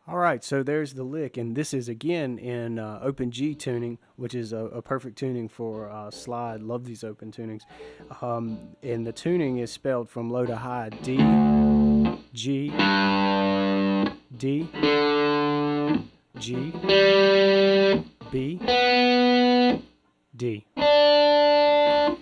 Alright, so there's the lick, and this is again in open G tuning, which is a perfect tuning for slide. Love these open tunings. And the tuning is spelled from low to high: D, G, D, G, B, D.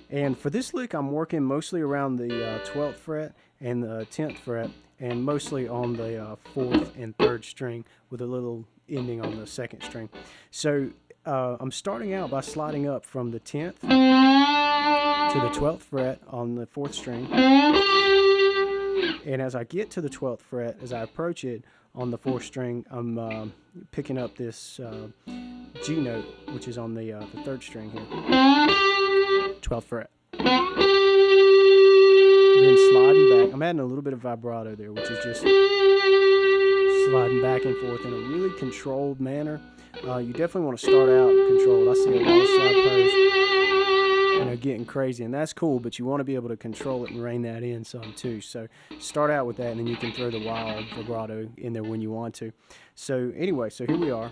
And for this lick, I'm working mostly around the 12th fret and the 10th fret, and mostly on the 4th and 3rd string with a little ending on the 2nd string. So I'm starting out by sliding up from the 10th to the 12th fret on the 4th string. And as I get to the 12th fret, as I approach it on the 4th string, I'm picking up this G note, which is on the 3rd string here, 12th fret. Then sliding back. I'm adding a little bit of vibrato there, which is just sliding back and forth in a really controlled manner. You definitely want to start out controlled. I see a lot of slide players, getting crazy, and that's cool, but you want to be able to control it and rein that in some too. So start out with that, and then you can throw the wild vibrato in there when you want to. So anyway, so here we are.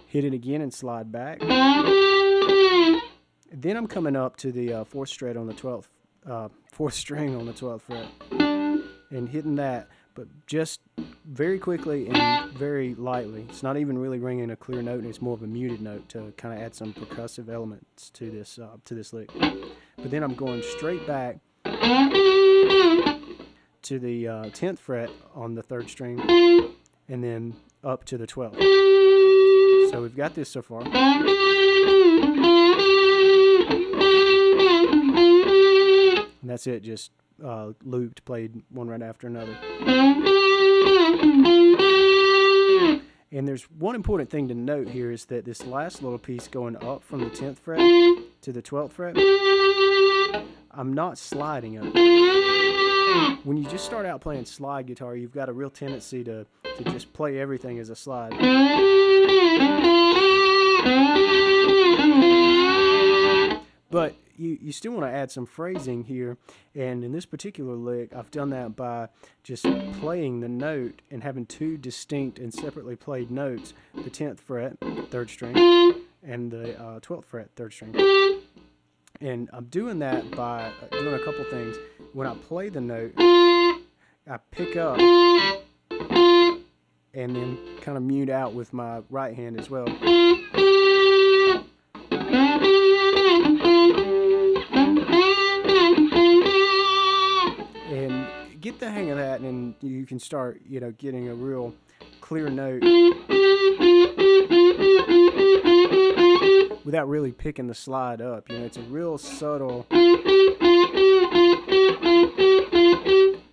Hit it again and slide back. Then I'm coming up to the 4th string on the 12th, 4th string on the 12th fret, and hitting that, but just very quickly and very lightly. It's not even really ringing a clear note, and it's more of a muted note to kind of add some percussive elements to this lick. But then I'm going straight back to the 10th fret on the 3rd string, and then up to the 12th. So we've got this so far. And that's it, just looped, played one right after another. And there's one important thing to note here, is that this last little piece going up from the 10th fret to the 12th fret, I'm not sliding up. When you just start out playing slide guitar, you've got a real tendency to just play everything as a slide. But you still want to add some phrasing here, and in this particular lick, I've done that by just playing the note and having two distinct and separately played notes, the 10th fret, 3rd string, and the 12th fret, 3rd string. And I'm doing that by doing a couple things. When I play the note, I pick up and then kind of mute out with my right hand as well. And get the hang of that, and you can start, getting a real clear note without really picking the slide up. It's a real subtle,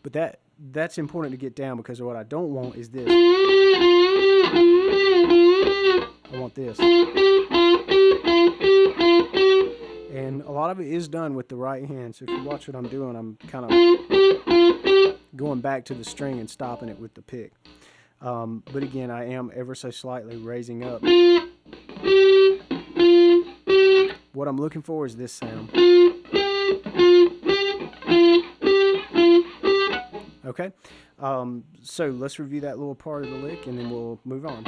but that's important to get down, because what I don't want is this. I want this. And a lot of it is done with the right hand, so if you watch what I'm doing, I'm kind of going back to the string and stopping it with the pick. But again, I am ever so slightly raising up. What I'm looking for is this sound. Okay, so let's review that little part of the lick, and then we'll move on.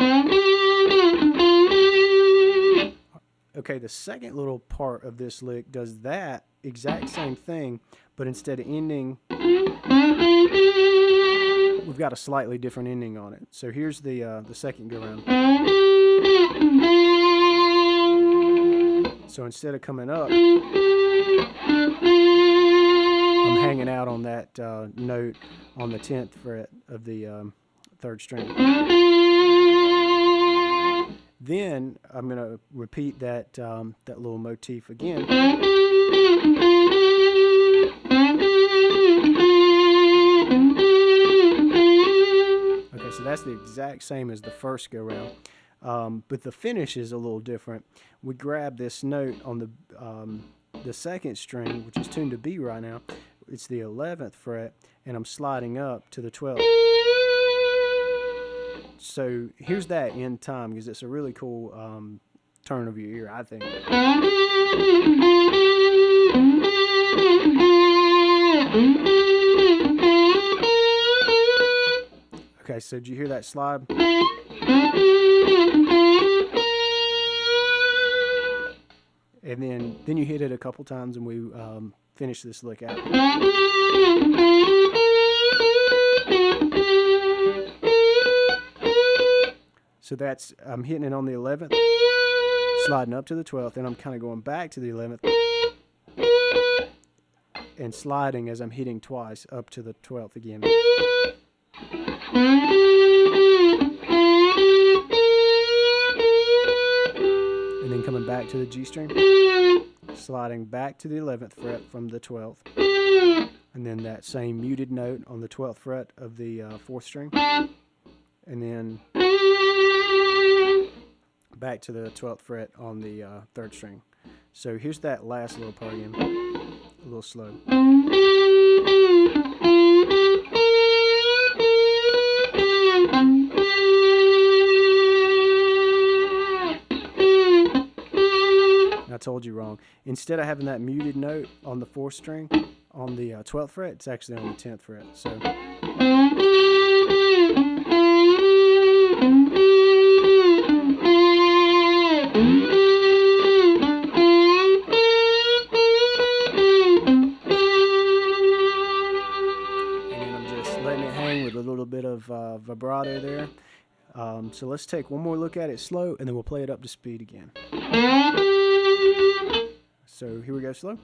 Okay, the second little part of this lick does that exact same thing, but instead of ending, we've got a slightly different ending on it. So here's the second go round. So instead of coming up, I'm hanging out on that note on the 10th fret of the 3rd string. Then I'm going to repeat that little motif again. Okay, so that's the exact same as the first go round, but the finish is a little different. We grab this note on the 2nd string, which is tuned to B right now. It's the 11th fret, and I'm sliding up to the 12th. So here's that in time, because it's a really cool turn of your ear, I think. Okay, so did you hear that slide? And then you hit it a couple times, and we finish this lick out. So that's, I'm hitting it on the 11th, sliding up to the 12th, and I'm kind of going back to the 11th and sliding as I'm hitting twice up to the 12th again. And then coming back to the G string, sliding back to the 11th fret from the 12th, and then that same muted note on the 12th fret of the 4th string, and then back to the 12th fret on the 3rd string. So here's that last little part again, a little slow. I told you wrong. Instead of having that muted note on the 4th string on the 12th fret, it's actually on the 10th fret. So letting it hang with a little bit of vibrato there. So let's take one more look at it slow, and then we'll play it up to speed again. So here we go slow.